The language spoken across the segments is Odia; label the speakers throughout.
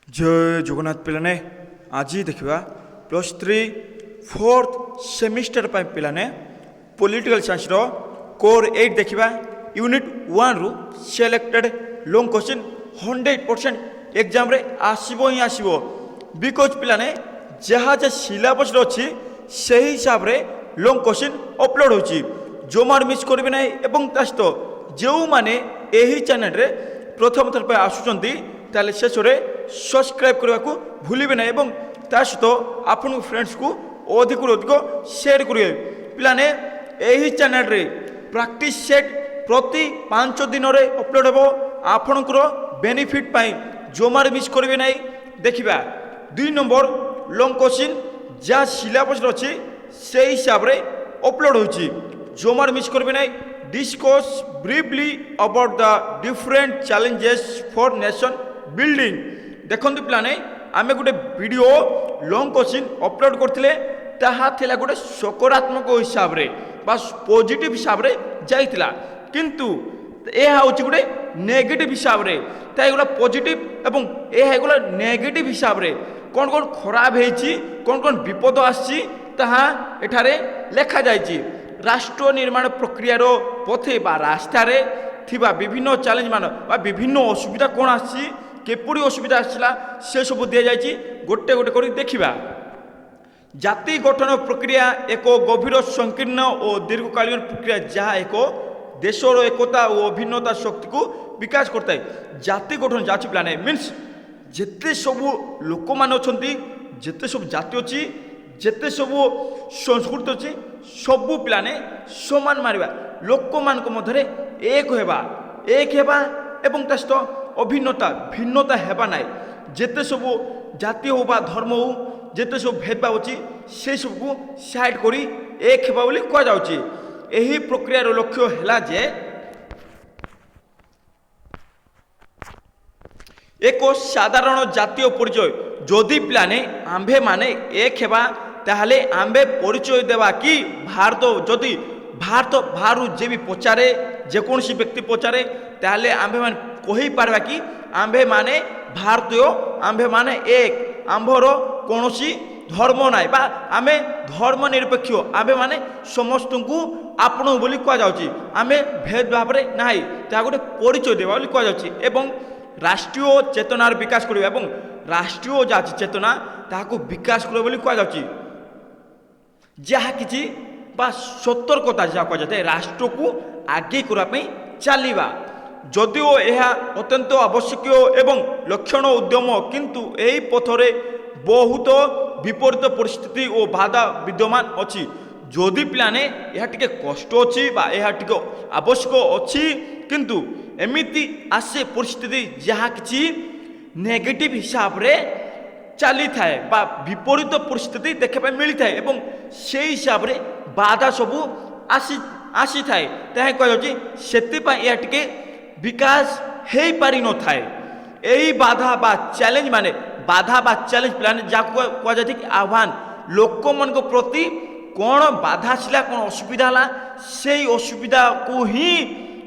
Speaker 1: जय जगन्नाथ पिलाने आज देखा +3 4th सेमिस्टर पिलाने पॉलिटिकल साइंस रो कोर 8 देखा यूनिट 1 रु सिलेक्टेड लॉन्ग क्वेश्चन 100% एग्जाम रे आसीबो ही आसीबो बिकॉज पिलाने जहाँ जहाँ सिलेबस अच्छी से हिसाब रे लॉन्ग क्वेश्चन अपलोड होची जो मार मिस करेंगे ना एवं तास्त जो माने यही चैनल रे प्रथम थर पे आसुचंती ताले शेष रे सब्सक्राइब करने को भूलिबे ना एवं ता सहित आपन फ्रेंड्स को अधिक अधिक शेयर करिए पिलाने यही चैनल रे प्रैक्टिस सेट प्रति 5 दिन रे अपलोड हेबो आपनकर बेनिफिट पाई जो मार मिस करेंगे ना देखिबा 2 नंबर लॉन्ग क्वेश्चन जा सिलेबस अछि से हिसाब रे अपलोड होची जो मार मिस करेंगे ना discuss briefly about the different challenges for nation building देखो पिलाने आमे गोटे वीडियो लॉन्ग क्वेश्चन अपलोड करथिले ताहा थिला गोटे सकारात्मक हिसाब रे बा पॉजिटिव हिसाब रे जाइतिला किंतु एहा होची गोटे नेगेटिव हिसाब रे ताई गोला पॉजिटिव एवं एहा गोला नेगेटिव हिसाब रे कोन कोन खराब हेची कोन कोन विपद आसी ताहा एठारे लेखा जायची राष्ट्र निर्माण प्रक्रिया रो पथे बा रास्ता रे थिबा विभिन्न चैलेंज मान बा विभिन्न असुविधा कोन आसी केपरि असुविधा आसला से सब दिया जायची गोटे गोटे करी देखिबा जाति गठन प्रक्रिया एक गभीर संकीर्ण और दीर्घकालीन प्रक्रिया जहाँ एक देशर एकता और अभिन्नता शक्ति को विकास करता है जाति गठन जाची प्लाने मीन्स जेते सब लोक मान अछंती जेते सब जाति अछि जेते सब संस्कृति अच्छी सबू पिलाने समान मारिबा लोक मान मध्य एक हेबा एवं तास्त अभिन्नता भिन्नता हेबा नाई जेते सब जाति हो बा धर्म हो जेते सब भेदभाव अच्छी से सबको साइड करी एक हेबा बोली कह जाउची एही प्रक्रिया रो लक्ष्य हैला जे एक साधारण जातीय परिचय जदि पिलाने आंभे माने एक हेबा ताहले आंबे परिचय देवा कि भारत जदि भारत बाहर जे भी पचारे जेकोसी व्यक्ति पचारे ताहले आंबे मान कहि पारबा कि आंबे माने भारतीय आंबे माने एक आंभर कोनोसी धर्म नाई बा आमे धर्म निरपेक्ष आंबे माने समस्त को आपण बोली कह जाउची आमे भेदभाव रे नाही ता गोटे परिचय देवा बोली कह जाउची एवं राष्ट्रीय चेतनार विकास करिबा एवं राष्ट्रीय जाति चेतना ताको विकास करिबा बोली कह जाउची जहाँ किसी बा सतर्कता जहाँ कहुए राष्ट्र को आगे करने चलवा जदिओ यह अत्यंत आवश्यक एवं लक्षण उद्यम किंतु यही पथरे बहुत विपरीत परिस्थिति और बाधा विद्यमान अच्छी जदि पिलाने यह टिके कष्ट अच्छी यह टिके आवश्यक अच्छी किंतु एमिति आसे परिस्थिति जहाँ किसी नेगेटिव हिसाब रे चली थाए बा विपरीत परिस्थिति देखा मिली थाए एवं से हिसाब रे बाधा सबू आसी थाए ताहे कह से टिके विकास हो पारि न थाए यही बाधा बा चैलेंज माने बाधा बा चैलेंज प्लान जहाँ कह जाए कि आह्वान लोक मान प्रति कौन बाधा आसला कौन असुविधा है से असुविधा को ही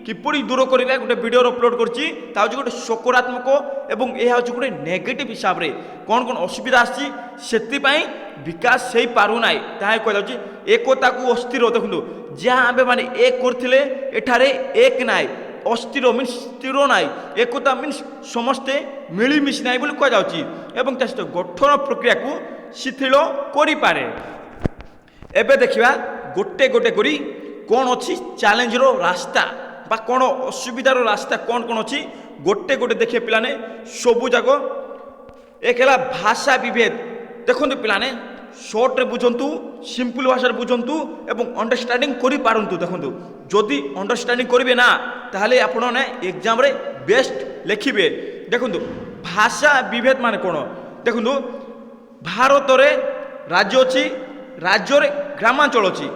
Speaker 1: किपरि दूर करेगा गोटे वीडियो अपलोड करछि ता गोटे सकारात्मक एवं यह हूँ गोटे नेगेटिव हिसाब रे कौन कौन असुविधा आसी सेतिपाई विकास से पारु नाई ताहे कह जाउछि एकता को अस्थिर देखु जहाँ आबे माने एक करथिले एठारे एक नाई अस्थिर मीन्स स्थिर नाई एकता मीन्स समस्ते मिलिमिशि नाई बोली कह जाउछि एवं ता सहित गठन प्रक्रिया को शिथिल करि पारे एबे देखिबा गोटे गोटे करी कौन अच्छी चैलेंज रो रास्ता बा कौन असुविधार रास्ता कौन कौन अच्छी गोटे गोटे देखिए पिलाने सबू जाक एक है भाषा विभेद देखो पिलाने शॉर्ट रे बुझंतु सिंपल भाषा बुझंतु एवं अंडरस्टैंडिंग करि पारंतु देखो जदि अंडरस्टैंडिंग करिवे ना ताहले आपण ने एग्जाम रे बेस्ट लिखिबे देखो भाषा विभेद माने कौन देखो भारत रे राज्य अच्छी राज्य रे ग्रामांचल अच्छी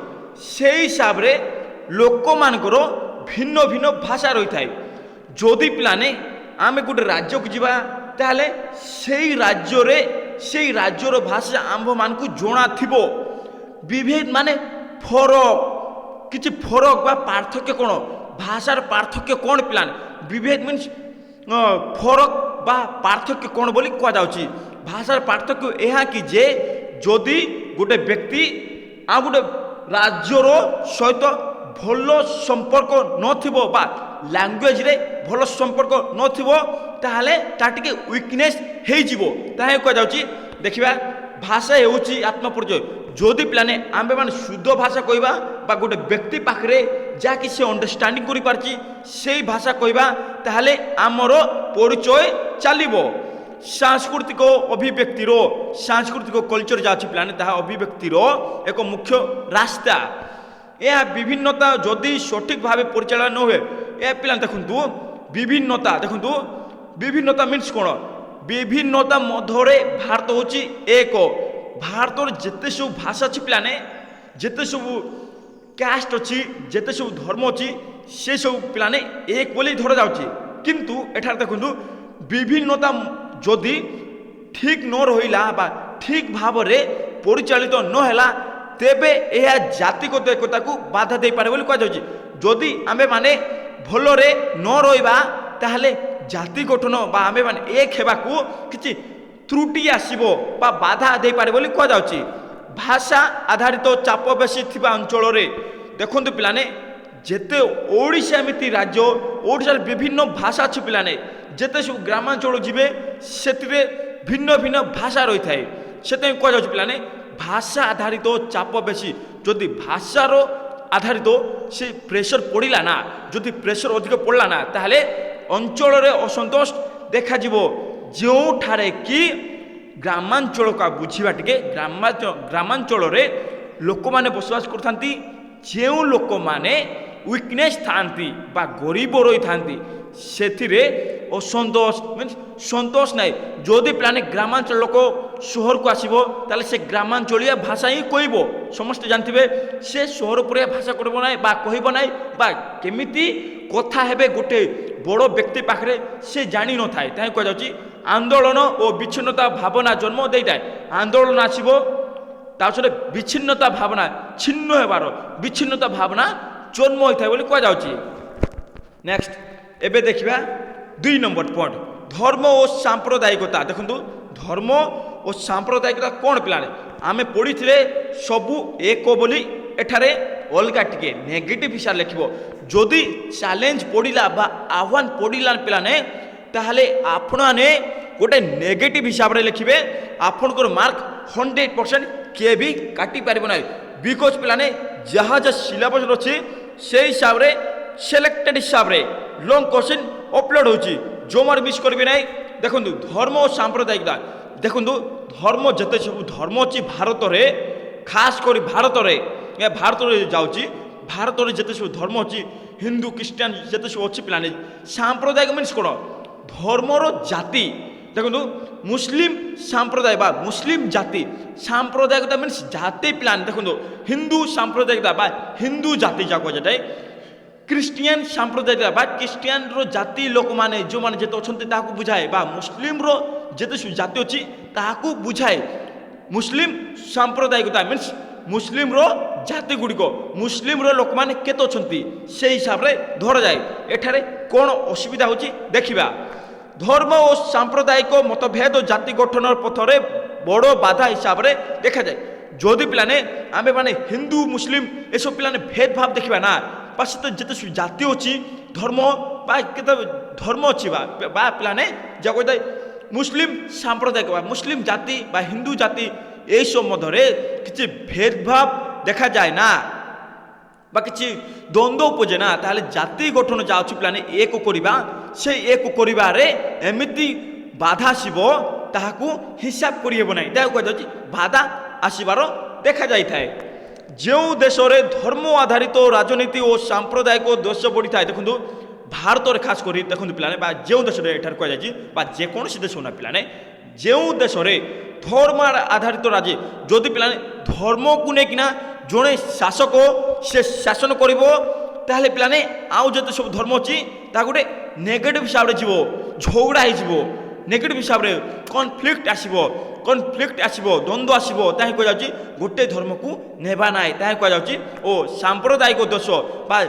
Speaker 1: से हिसाब रे लोक मानकर भिन्न भिन्न भाषा रही थाए जदि पिलाने आमे गोटे राज्य को जीवा ताहले से राज्यर भाषा आंभ मान को जଣା थिबो विभेद माने फरक किछि फरक बा पार्थक्य कौन भाषार पार्थक्य कौन पिलाने विभेद मीन्स फरक বা পার্থক্য কোণ বলি কুযাচ্ছে ভাষার পার্থক্য ଏହା কি যে যদি গোটে ব্যক্তি ଆଉ ଗୋଟେ ରାଜ୍ୟର ସହିତ ଭଲ ସମ୍ପର୍କ ନଥିବ ବା ଲାଙ୍ଗୁଏଜରେ ଭଲ ସମ୍ପର୍କ ନଥିବ ତାହେଲେ ତା ଟିକେ ୱିକନେସ୍ ହେଇଯିବ ତାହା କୁହାଯାଉଛି ଦେଖିବା ଭାଷା ହେଉଛି ଆତ୍ମପରିଚୟ ଯଦି ପିଲାମାନେ ଆମ୍ଭେମାନେ ଶୁଦ୍ଧ ଭାଷା କହିବା ବା ଗୋଟେ ବ୍ୟକ୍ତି ପାଖରେ ଯାହାକି ସେ ଅଣ୍ଡରଷ୍ଟାଣ୍ଡିଂ କରିପାରୁଛି ସେଇ ଭାଷା କହିବା ତାହେଲେ ଆମର ପରିଚୟ ଚାଲିବ सांस्कृतिक अभिव्यक्तिर सांस्कृतिक कल्चर जहाँ अच्छी प्लाने ताहा अभिव्यक्तिर एक मुख्य रास्ता यह विभिन्नता जदि सठिक भाव परिचालन न हुए यह पिला देखु विभिन्नता देखु विभिन्नता मीन्स कौन विभिन्नता मध्य भारत हूँ एक भारत जिते सब भाषा अच्छी प्लाने जिते सब कास्ट अच्छी जिते सब धर्म अच्छी से सब पिलाने एक बोली धरा जाऊँगी किंतु एठार देखु विभिन्नता जदि ठीक न रहिला बा ठीक भाव रे परिचालित न हैला तेबे यह जातिगत एकता को बाधा दे पारे बोली कह जाउची जदि आमे माने भलो रे न रहिबा ताहले जाति गठन बा आमे माने एक हेबा को किछि त्रुटि आसीबो बा बाधा दे पारे बोली कह जाउची भाषा आधारित चाप बेसी थिबा अंचल रे देखंतु पिलाने जेते ओडिशा एमिति राज्य ओडिशार विभिन्न भाषा अछि पिलाने जेते सब ग्रामांचल जीवे से भिन्न भिन्न भाषा रही थाए से कह जाऊँ पिलाने भाषा आधारित चाप बेसी जदि भाषार आधारित से प्रेसर पड़ा ना जदि प्रेसर अधिक पड़ा ना ताहले अंचल असंतोष देखा जो ठारे कि ग्रामांचल का बुझा टे ग्रामांचल लोक मैंने बसवास करता जो लोक मैंने वीकनेस था गरीब रही था से असंतोष मीन सतोष ना जदि प्लाने ग्रामांचल लोक सहर को आसो ताले से ग्रामांचलिया भाषा ही कहब समस्त जानते से सहर पर भाषा करब ना कहब ना केमिति कथा हेबे गोटे बड़ व्यक्ति पाखे से जानी न थाए ताही कह जाउची आंदोलन और विच्छिन्नता भावना जन्म दे थाए आंदोलन आसब तासरे विच्छिन्नता भावना छिन्न हेबार विच्छिन्नता भावना जन्म होता है कह जाउची नेक्स्ट एबे देखिबा 2 नंबर पॉइंट धर्म और सांप्रदायिकता देखु धर्म और सांप्रदायिकता कौन पिलाने आमे पढ़ी सबू एक बोली एठारे अलगा टिके नेगेटिव हिसाब लिखब जदि चैलेंज पड़ा बा आह्वान पड़ा पिलाने ताहले आपने गोटे नेगेटिव हिसाब रे लिखिबे आपनकर मार्क 100% किए भी काटी पारिबो ना बिकज पिलाने जहाँ जहाँ सिलेबस अच्छी से हिसाब रे सिलेक्टेड हिसाब रे लॉन्ग क्वेश्चन अपलोड होची जो मार मिस करबे ना देखु धर्म और सांप्रदायिकता देखु धर्म जते सब धर्म अच्छी भारत रे खास कर भारत रे भारत रे जाउची भारत रे जते सब धर्म अच्छी हिंदू क्रिश्चियन जते सब अच्छी प्लाने सांप्रदायिक मीन्स कौन धर्मर जाति देखु मुस्लिम सांप्रदाय बा मुस्लिम जाति सांप्रदायिकता मीन्स जाति प्लान देखु हिंदू सांप्रदायिकता बा हिंदू जाति जाको जेटाई क्रिश्चियन सांप्रदायिकता बा क्रिश्चियन रो जाति लोक माने जो माने जेते अछंती ताकू बुझाए बा मुस्लिम रो जेते जाति अछि ताकू बुझाए मुस्लिम सांप्रदायिकता मीन्स मुस्लिम रो जाति गुड़िको मुस्लिम रो लोक माने केते अछंती से हिसाब रे धर जाए एठारे कोन असुविधा होची देखिबा धर्म और सांप्रदायिक मतभेद जाति गठन पथरे बड़ बाधा हिसाब रे देखा जाए जदि पिलाने आमे माने हिंदू मुस्लिम ए सब पिलाने भेदभाव देखिबा ना पास जिते जाति अच्छी धर्म बा धर्म अच्छी बा पिलाने जा कहते मुस्लिम सांप्रदायिक बा मुस्लिम जाति बा हिंदू जाति यही सब मध्य किसी भेदभाव देखा जाए ना बा किसी द्वंद्व उपजे ना ताहले जाति गठन जा अच्छी पिलाने एक करवा से एक कर एमती बाधा आसब ताहाकू हिसाब करहब ना कह बाधा आसबार देखा जाए जो देश में धर्म आधारित राजनीति और सांप्रदायिक दोष बढ़ी था देखो भारत में खास कर देखो पिलाने जो देश में एठार कह जेकोसी देश होना पिलाने जो देश में धर्म आधारित राज्य जदि पिलाने धर्म को लेकिन जड़े शासक से शासन कर पिलाने आउ जो सब धर्म अच्छी गोटे नेगेटिव हिसाब से जीव झगड़ा हो नेगेटिव हिसाब से कनफ्लिक्ट आसब द्वंद्व आसब ताही कह जाउची गोटे धर्म को नेबा नाई ताही कह जाउची ओ सांप्रदायिक दोष बा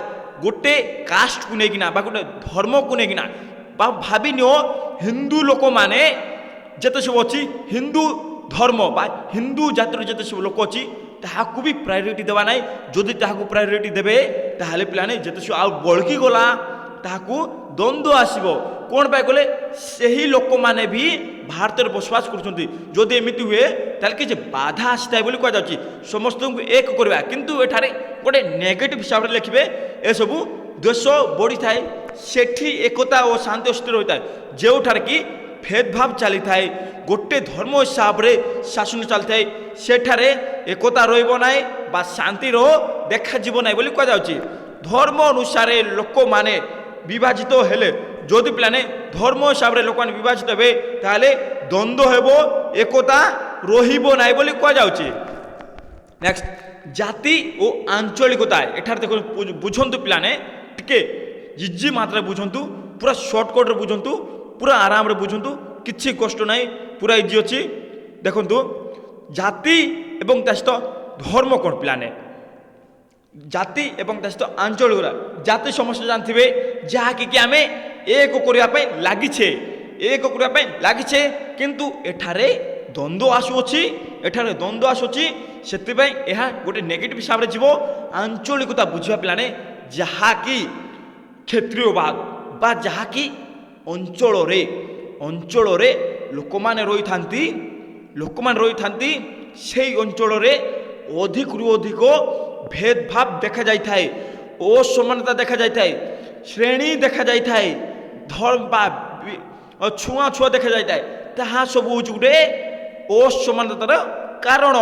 Speaker 1: गोटे कास्ट को लेकिना बा गोटे धर्म को लेकिना বা ভাবি নিও হিন্দু লোক মানে যেতে সব অছি হিন্দু ধর্ম বা হিন্দু জাতির যেতে সব লোক অছি তাহাকু বি প্রায়োরিটি দেওয়া নাই যদি তাহাকু প্রায়োরিটি দেবে তাহলে পিলানে যেতে সব আউ বলকি গলা তাহাকু দ্বন্দ্ব আসব কোণ পাই গলে সেই লোক মানে ভি ভারতের বসবাস করছেন যদি এমিতি হুয়ে তাহলে কিছু বাধা আসিথায় বলে কুযাচ্ছে সমস্ত এক করা কিন্তু এখানে গোটে নেগেটিভ হিসাবে লিখবে এসবু দেশ বড়ি থাকে সেটি একতা ও শান্তি অস্থির হয়ে থাকে যেঠার কি ভেদভাব চালি থাকে গোটে ধর্ম হিসাবে শাসন চালি থাকে সেঠারে একতা রহব না বা শান্তির দেখাযিব না বলে কুযাচ্ছে ধর্ম অনুসারে লোক মানে বিভাজিত হেলে যদি পিলানে ধর্ম হিসাবে লোক মানে বিভাজিত হবে তাহলে দ্বন্দ্ব হব একতা রহব না বলে কুযাচ্ছে নেক্সট জাতি ও আঞ্চলিকতা এঠার দেখুন বুঝন্তু পিলানে টিকে ইজি মাত্রায় বুঝন্তু পুরা সর্টকটরে বুঝন্তু পুরা আরামরে বুঝন্তু কিছু কষ্ট নাই পুরা ইজি অছি দেখুন জাতি এবং তা সହିତ ধর্ম কোণ পিলানে জাতি এবং তা সହିତ আঞ্চলিকতা জাতি সমস্ত জানিথিবে যাহাকি কি আমি এক করিয়া পাই লাগিছে এক করিয়া পাই লাগিছে কিন্তু এঠারে দ্বন্দ্ব আসুଅছি এঠারে দ্বন্দ্ব আসুଅছি ସେଥିପାଇଁ ଏହା ଗୋଟେ ନେଗେଟିଭ ହିସାବରେ ଯିବ ଆଞ୍ଚଳିକତା ବୁଝିବା ପିଲାମାନେ ଯାହାକି କ୍ଷେତ୍ରୀୟବାଦ ବା ଯାହାକି ଅଞ୍ଚଳରେ ଲୋକମାନେ ରହିଥାନ୍ତି ସେହି ଅଞ୍ଚଳରେ ଅଧିକରୁ ଅଧିକ ଭେଦଭାବ ଦେଖାଯାଇଥାଏ ଅସମାନତା ଦେଖାଯାଇଥାଏ ଶ୍ରେଣୀ ଦେଖାଯାଇଥାଏ ଧର୍ମ ବା ଛୁଆଁ ଦେଖାଯାଇଥାଏ ତାହା ସବୁ ହେଉଛି ଗୋଟେ ଅସମାନତାର କାରଣ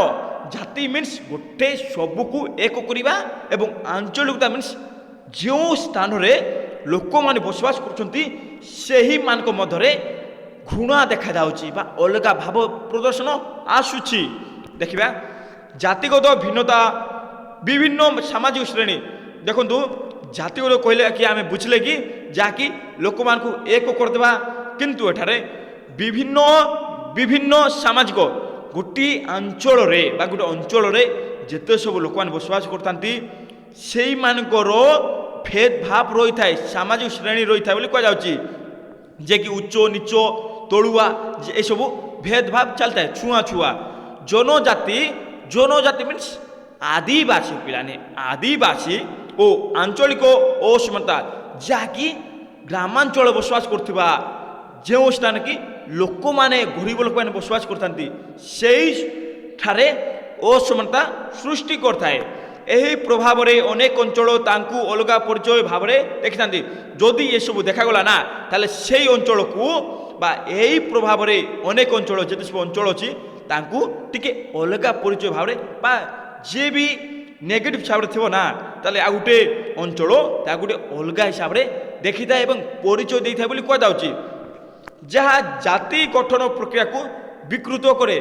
Speaker 1: ଜାତି ମିନ୍ସ ଗୋଟେ ସବୁକୁ ଏକ କରିବା ଏବଂ ଆଞ୍ଚଳିକତା ମିନ୍ସ ଯେଉଁ ସ୍ଥାନରେ ଲୋକମାନେ ବସବାସ କରୁଛନ୍ତି ସେହିମାନଙ୍କ ମଧ୍ୟରେ ଘୃଣା ଦେଖାଯାଉଛି ବା ଅଲଗା ଭାବ ପ୍ରଦର୍ଶନ ଆସୁଛି ଦେଖିବା ଜାତିଗତ ଭିନ୍ନତା ବିଭିନ୍ନ ସାମାଜିକ ଶ୍ରେଣୀ ଦେଖନ୍ତୁ ଜାତିଗତ କହିଲେ କି ଆମେ ବୁଝିଲେ କି ଯାହାକି ଲୋକମାନଙ୍କୁ ଏକ କରିଦେବା କିନ୍ତୁ ଏଠାରେ ବିଭିନ୍ନ ସାମାଜିକ ଗୋଟିଏ ଅଞ୍ଚଳରେ ବା ଗୋଟେ ଅଞ୍ଚଳରେ ଯେତେ ସବୁ ଲୋକମାନେ ବସବାସ କରିଥାନ୍ତି ସେଇମାନଙ୍କର ଭେଦଭାବ ରହିଥାଏ ସାମାଜିକ ଶ୍ରେଣୀ ରହିଥାଏ ବୋଲି କୁହାଯାଉଛି ଯେ କି ଉଚ୍ଚ ନିଚ ତଳୁଆ ଏସବୁ ଭେଦଭାବ ଚାଲିଥାଏ ଛୁଆଁ ଜନଜାତି ମିନ୍ସ ଆଦିବାସୀ ପିଲାମାନେ ଆଦିବାସୀ ଓ ଆଞ୍ଚଳିକ ଅସମାନତା ଯାହାକି ଗ୍ରାମାଞ୍ଚଳ ବସବାସ କରୁଥିବା ଯେଉଁ ସ୍ଥାନ କି ଲୋକମାନେ ଗରିବ ଲୋକମାନେ ବସବାସ କରିଥାନ୍ତି ସେଇଠାରେ ଅସମାନତା ସୃଷ୍ଟି କରିଥାଏ ଏହି ପ୍ରଭାବରେ ଅନେକ ଅଞ୍ଚଳ ତାଙ୍କୁ ଅଲଗା ପରିଚୟ ଭାବରେ ଦେଖିଥାନ୍ତି ଯଦି ଏସବୁ ଦେଖାଗଲା ନା ତାହେଲେ ସେଇ ଅଞ୍ଚଳକୁ ବା ଏହି ପ୍ରଭାବରେ ଅନେକ ଅଞ୍ଚଳ ଯେତେ ସବୁ ଅଞ୍ଚଳ ଅଛି ତାଙ୍କୁ ଟିକେ ଅଲଗା ପରିଚୟ ଭାବରେ ବା ଯିଏ ବି ନେଗେଟିଭ ହିସାବରେ ଥିବ ନା ତାହେଲେ ଆଉ ଗୋଟେ ଅଞ୍ଚଳ ତାକୁ ଗୋଟେ ଅଲଗା ହିସାବରେ ଦେଖିଥାଏ ଏବଂ ପରିଚୟ ଦେଇଥାଏ ବୋଲି କୁହାଯାଉଛି ଯାହା ଜାତି ଗଠନ ପ୍ରକ୍ରିୟାକୁ ବିକୃତ କରେ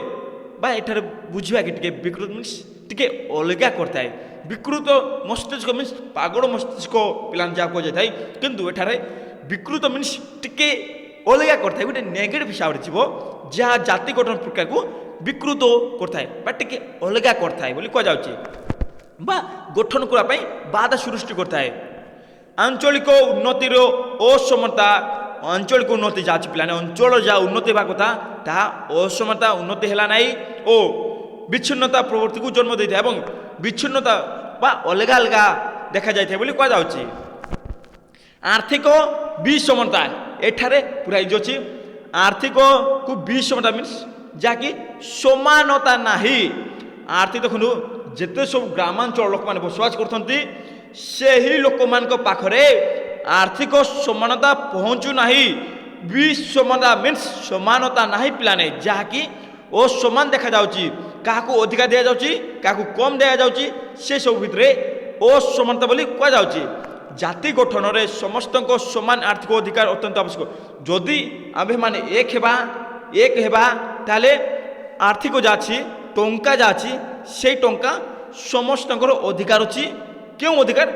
Speaker 1: ବା ଏଠାରେ ବୁଝିବା କି ଟିକେ ବିକୃତ ମିନ୍ସ ଟିକେ ଅଲଗା କରିଥାଏ ବିକୃତ ମସ୍ତିଷ୍କ ମିନ୍ସ ପାଗଳ ମସ୍ତିଷ୍କ ପିଲାମାନେ ଯାହା କୁହାଯାଇଥାଏ କିନ୍ତୁ ଏଠାରେ ବିକୃତ ମିନ୍ସ ଟିକେ ଅଲଗା କରିଥାଏ ଗୋଟେ ନେଗେଟିଭ ହିସାବରେ ଥିବ ଯାହା ଜାତି ଗଠନ ପ୍ରକ୍ରିୟାକୁ ବିକୃତ କରିଥାଏ ବା ଟିକେ ଅଲଗା କରିଥାଏ ବୋଲି କୁହାଯାଉଛି ବା ଗଠନ କରିବା ପାଇଁ ବାଧା ସୃଷ୍ଟି କରିଥାଏ ଆଞ୍ଚଳିକ ଉନ୍ନତିର ଅସମାନତା ଆଞ୍ଚଳିକ ଉନ୍ନତି ଯାଉଛି ପିଲାମାନେ ଅଞ୍ଚଳ ଯାହା ଉନ୍ନତି ହେବା କଥା ତାହା ଅସମାନତା ଉନ୍ନତି ହେଲା ନାହିଁ ଓ ବିଚ୍ଛିନ୍ନତା ପ୍ରବୃତ୍ତିକୁ ଜନ୍ମ ଦେଇଥାଏ ଏବଂ ବିଚ୍ଛିନ୍ନତା ବା ଅଲଗା ଅଲଗା ଦେଖାଯାଇଥାଏ ବୋଲି କୁହାଯାଉଛି ଆର୍ଥିକ ବିସମାନତା ଏଠାରେ ପୁରା ଇଜି ଅଛି ଆର୍ଥିକକୁ ବିସମାନତା ମିନ୍ସ ଯାହାକି ସମାନତା ନାହିଁ ଆର୍ଥିକ ଦେଖନ୍ତୁ ଯେତେ ସବୁ ଗ୍ରାମାଞ୍ଚଳ ଲୋକମାନେ ବସବାସ କରୁଛନ୍ତି ସେହି ଲୋକମାନଙ୍କ ପାଖରେ ଆର୍ଥିକ ସମାନତା ପହଞ୍ଚୁ ନାହିଁ ବିସମାନତା ମିନ୍ସ ସମାନତା ନାହିଁ ପିଲାମାନେ ଯାହାକି ଅସମାନ ଦେଖାଯାଉଛି କାହାକୁ ଅଧିକା ଦିଆଯାଉଛି କାହାକୁ କମ୍ ଦିଆଯାଉଛି ସେସବୁ ଭିତରେ ଅସମାନତା ବୋଲି କୁହାଯାଉଛି ଜାତି ଗଠନରେ ସମସ୍ତଙ୍କ ସମାନ ଆର୍ଥିକ ଅଧିକାର ଅତ୍ୟନ୍ତ ଆବଶ୍ୟକ ଯଦି ଆମ୍ଭେମାନେ ଏକ ହେବା ତାହେଲେ ଆର୍ଥିକ ଯାହା ଅଛି ଟଙ୍କା ଯାହା ଅଛି ସେଇ ଟଙ୍କା ସମସ୍ତଙ୍କର ଅଧିକାର ଅଛି କେଉଁ ଅଧିକାର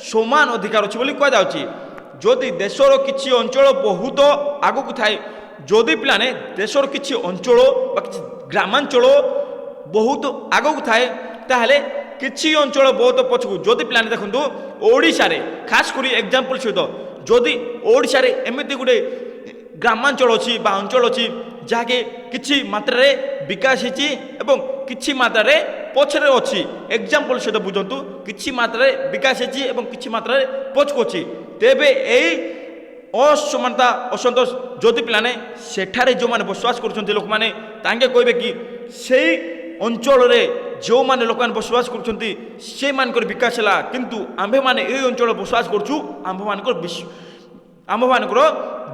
Speaker 1: ସମାନ ଅଧିକାର ଅଛି ବୋଲି କୁହାଯାଉଛି ଯଦି ଦେଶର କିଛି ଅଞ୍ଚଳ ବହୁତ ଆଗକୁ ଥାଏ ଯଦି ପିଲାମାନେ ଦେଶର କିଛି ଅଞ୍ଚଳ ବା କିଛି ଗ୍ରାମାଞ୍ଚଳ ବହୁତ ଆଗକୁ ଥାଏ ତାହେଲେ କିଛି ଅଞ୍ଚଳ ବହୁତ ପଛକୁ ଯଦି ପିଲାମାନେ ଦେଖନ୍ତୁ ଓଡ଼ିଶାରେ ଖାସ କରି ଏକ୍ଜାମ୍ପଲ ସହିତ ଯଦି ଓଡ଼ିଶାରେ ଏମିତି ଗୋଟେ ଗ୍ରାମାଞ୍ଚଳ ଅଛି ବା ଅଞ୍ଚଳ ଅଛି ଯାହାକି କିଛି ମାତ୍ରାରେ ବିକାଶ ହେଇଛି ଏବଂ କିଛି ମାତ୍ରାରେ ପଛରେ ଅଛି। ଏକ୍ଜାମ୍ପଲ ସହିତ ବୁଝନ୍ତୁ, କିଛି ମାତ୍ରାରେ ବିକାଶ ହେଇଛି ଏବଂ କିଛି ମାତ୍ରାରେ ପଛକୁ ଅଛି। ତେବେ ଏଇ ଅସମାନତା ଅସନ୍ତୋଷ ଯଦି ପିଲାମାନେ ସେଠାରେ ଯେଉଁମାନେ ବସବାସ କରୁଛନ୍ତି ଲୋକମାନେ ତାଙ୍କେ କହିବେ କି ସେଇ ଅଞ୍ଚଳରେ ଯେଉଁମାନେ ଲୋକମାନେ ବସବାସ କରୁଛନ୍ତି ସେମାନଙ୍କର ବିକାଶ ହେଲା, କିନ୍ତୁ ଆମ୍ଭେମାନେ ଏଇ ଅଞ୍ଚଳରେ ବସବାସ କରୁଛୁ ଆମ୍ଭମାନଙ୍କର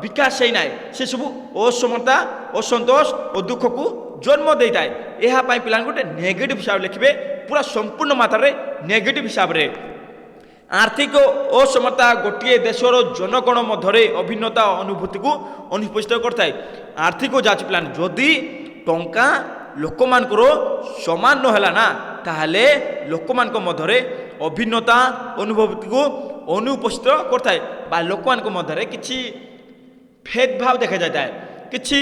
Speaker 1: ବିକାଶ ହେଇନାହିଁ। ସେସବୁ ଅସମାନତା ଅସନ୍ତୋଷ ଓ ଦୁଃଖକୁ ଜନ୍ମ ଦେଇଥାଏ। ଏହା ପାଇଁ ପିଲାଙ୍କୁ ଗୋଟେ ନେଗେଟିଭ ହିସାବରେ ଲେଖିବେ, ପୁରା ସମ୍ପୂର୍ଣ୍ଣ ମାତ୍ରାରେ ନେଗେଟିଭ ହିସାବରେ। ଆର୍ଥିକ ଅସମତା ଗୋଟିଏ ଦେଶର ଜନଗଣ ମଧ୍ୟରେ ଅଭିନ୍ନତା ଅନୁଭୂତିକୁ ଅନୁପସ୍ଥିତ କରିଥାଏ। ଆର୍ଥିକ ଯାଚି ପ୍ଲାନ୍ ଯଦି ଟଙ୍କା ଲୋକମାନଙ୍କର ସମାନ ନ ହେଲା ନା, ତାହେଲେ ଲୋକମାନଙ୍କ ମଧ୍ୟରେ ଅଭିନ୍ନତା ଅନୁଭୂତିକୁ ଅନୁପସ୍ଥିତ କରିଥାଏ ବା ଲୋକମାନଙ୍କ ମଧ୍ୟରେ କିଛି ଭେଦଭାବ ଦେଖାଯାଇଥାଏ, କିଛି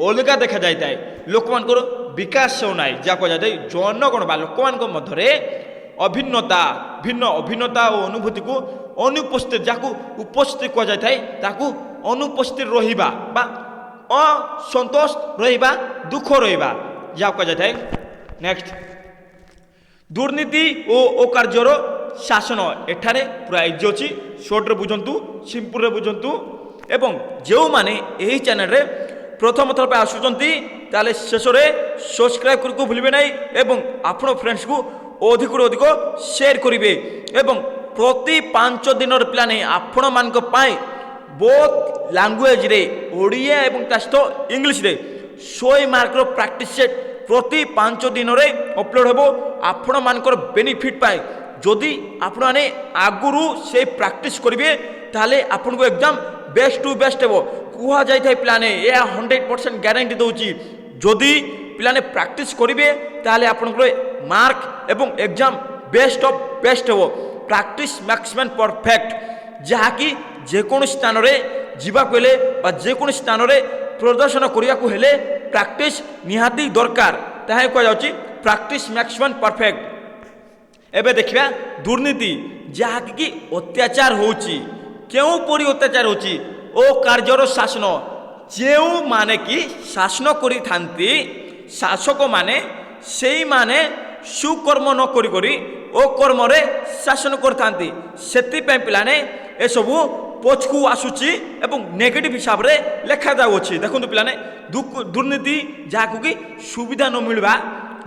Speaker 1: ଅଲଗା ଦେଖାଯାଇଥାଏ। ଲୋକମାନଙ୍କର ବିକାଶ ହେଉନାହିଁ, ଯାହା କୁହାଯାଇଥାଏ ଜନଗଣ ବା ଲୋକମାନଙ୍କ ମଧ୍ୟରେ ଅଭିନ୍ନତା ଓ ଅନୁଭୂତିକୁ ଅନୁପସ୍ଥିତ, ଯାହାକୁ ଉପସ୍ଥିତ କୁହାଯାଇଥାଏ ତାକୁ ଅନୁପସ୍ଥିତ ରହିବା ବା ଅସନ୍ତୋଷ ରହିବା, ଦୁଃଖ ରହିବା, ଯାହା କୁହାଯାଇଥାଏ। ନେକ୍ସଟ, ଦୁର୍ନୀତି ଓ ଅକାର୍ଯ୍ୟର ଶାସନ। ଏଠାରେ ପୁରା ଇଜି ଅଛି, ସର୍ଟରେ ବୁଝନ୍ତୁ, ସିମ୍ପୁଲରେ ବୁଝନ୍ତୁ। ଏବଂ ଯେଉଁମାନେ ଏହି ଚ୍ୟାନେଲରେ ପ୍ରଥମ ଥର ପାଇଁ ଆସୁଛନ୍ତି ତାହେଲେ ଶେଷରେ ସବସ୍କ୍ରାଇବ୍ କରିବାକୁ ଭୁଲିବେ ନାହିଁ ଏବଂ ଆପଣ ଫ୍ରେଣ୍ଡସକୁ ଅଧିକରୁ ଅଧିକ ସେୟାର କରିବେ। ଏବଂ ପ୍ରତି 5 ଦିନର ପ୍ଲାନ୍ ଆପଣମାନଙ୍କ ପାଇଁ ବୋଥ୍ ଲାଙ୍ଗୁଏଜରେ ଓଡ଼ିଆ ଏବଂ ତା ସହିତ ଇଂଲିଶରେ 100 ମାର୍କର ପ୍ରାକ୍ଟିସ୍ ସେଟ୍ ପ୍ରତି 5 ଦିନରେ ଅପଲୋଡ଼ ହେବ ଆପଣମାନଙ୍କର ବେନିଫିଟ୍ ପାଇଁ। ଯଦି ଆପଣମାନେ ଆଗରୁ ସେ ପ୍ରାକ୍ଟିସ୍ କରିବେ ତାହେଲେ ଆପଣଙ୍କୁ ଏକ୍ଜାମ୍ ବେଷ୍ଟ ଟୁ ବେଷ୍ଟ ହେବ। କୁହାଯାଇଥାଏ ପ୍ଲାନ୍, ଏହା 100% ଗ୍ୟାରେଣ୍ଟି ଦେଉଛି। ଯଦି ପିଲାମାନେ ପ୍ରାକ୍ଟିସ୍ କରିବେ ତାହେଲେ ଆପଣଙ୍କର ମାର୍କ ଏବଂ ଏକ୍ଜାମ୍ ବେଷ୍ଟ ଅଫ୍ ବେଷ୍ଟ ହେବ। ପ୍ରାକ୍ଟିସ୍ ମ୍ୟାକ୍ସ ମ୍ୟାନ୍ ପରଫେକ୍ଟ, ଯାହାକି ଯେକୌଣସି ସ୍ଥାନରେ ଯିବାକୁ ହେଲେ ବା ଯେକୌଣସି ସ୍ଥାନରେ ପ୍ରଦର୍ଶନ କରିବାକୁ ହେଲେ ପ୍ରାକ୍ଟିସ୍ ନିହାତି ଦରକାର। ତାହା କୁହାଯାଉଛି ପ୍ରାକ୍ଟିସ୍ ମ୍ୟାକ୍ସ ମ୍ୟାନ୍ ପରଫେକ୍ଟ। ଏବେ ଦେଖିବା ଦୁର୍ନୀତି, ଯାହାକି ଅତ୍ୟାଚାର ହେଉଛି। କେଉଁପରି ଅତ୍ୟାଚାର ହେଉଛି? ଓ କାର୍ଯ୍ୟର ଶାସନ, ଯେଉଁମାନେ କି ଶାସନ କରିଥାନ୍ତି ଶାସକମାନେ, ସେଇମାନେ ସୁକର୍ମ ନ କରି ଓ କର୍ମରେ ଶାସନ କରିଥାନ୍ତି। ସେଥିପାଇଁ ପିଲାମାନେ ଏସବୁ ପଛକୁ ଆସୁଛି ଏବଂ ନେଗେଟିଭ ହିସାବରେ ଲେଖାଯାଉଅଛି। ଦେଖନ୍ତୁ ପିଲାମାନେ, ଦୁର୍ନୀତି ଯାହାକୁ କି ସୁବିଧା ନ ମିଳିବା,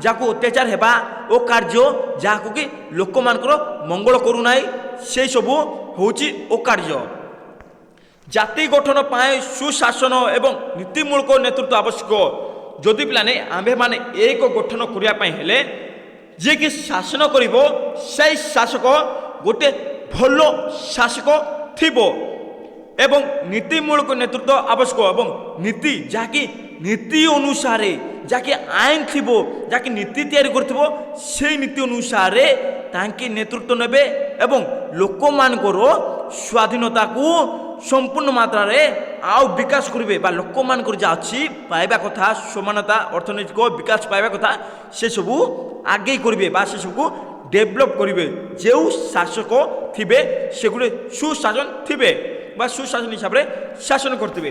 Speaker 1: ଯାହାକୁ ଅତ୍ୟାଚାର ହେବା, ଓ କାର୍ଯ୍ୟ ଯାହାକୁ କି ଲୋକମାନଙ୍କର ମଙ୍ଗଳ କରୁନାହିଁ, ସେସବୁ ହେଉଛି ଅକାର୍ଯ୍ୟ। ଜାତି ଗଠନ ପାଇଁ ସୁଶାସନ ଏବଂ ନୀତିମୂଳକ ନେତୃତ୍ୱ ଆବଶ୍ୟକ। ଯଦି ପିଲାମାନେ ଆମ୍ଭେମାନେ ଏକ ଗଠନ କରିବା ପାଇଁ ହେଲେ ଯିଏକି ଶାସନ କରିବ ସେଇ ଶାସକ ଗୋଟେ ଭଲ ଶାସକ ଥିବ ଏବଂ ନୀତିମୂଳକ ନେତୃତ୍ୱ ଆବଶ୍ୟକ। ଏବଂ ନୀତି, ଯାହାକି ନୀତି ଅନୁସାରେ, ଯାହାକି ଆଇନ ଥିବ, ଯାହାକି ନୀତି ତିଆରି କରିଥିବ, ସେଇ ନୀତି ଅନୁସାରେ ତାଙ୍କେ ନେତୃତ୍ୱ ନେବେ ଏବଂ ଲୋକମାନଙ୍କର ସ୍ୱାଧୀନତାକୁ ସମ୍ପୂର୍ଣ୍ଣ ମାତ୍ରାରେ ଆଉ ବିକାଶ କରିବେ ବା ଲୋକମାନଙ୍କର ଯାହା ଅଛି ପାଇବା କଥା, ସମାନତା, ଅର୍ଥନୈତିକ ବିକାଶ ପାଇବା କଥା, ସେସବୁ ଆଗେଇ କରିବେ ବା ସେସବୁକୁ ଡେଭଲପ୍ କରିବେ। ଯେଉଁ ଶାସକ ଥିବେ ସେଗୁଡିଏ ସୁଶାସନ ଥିବେ ବା ସୁଶାସନ ହିସାବରେ ଶାସନ କରିଥିବେ।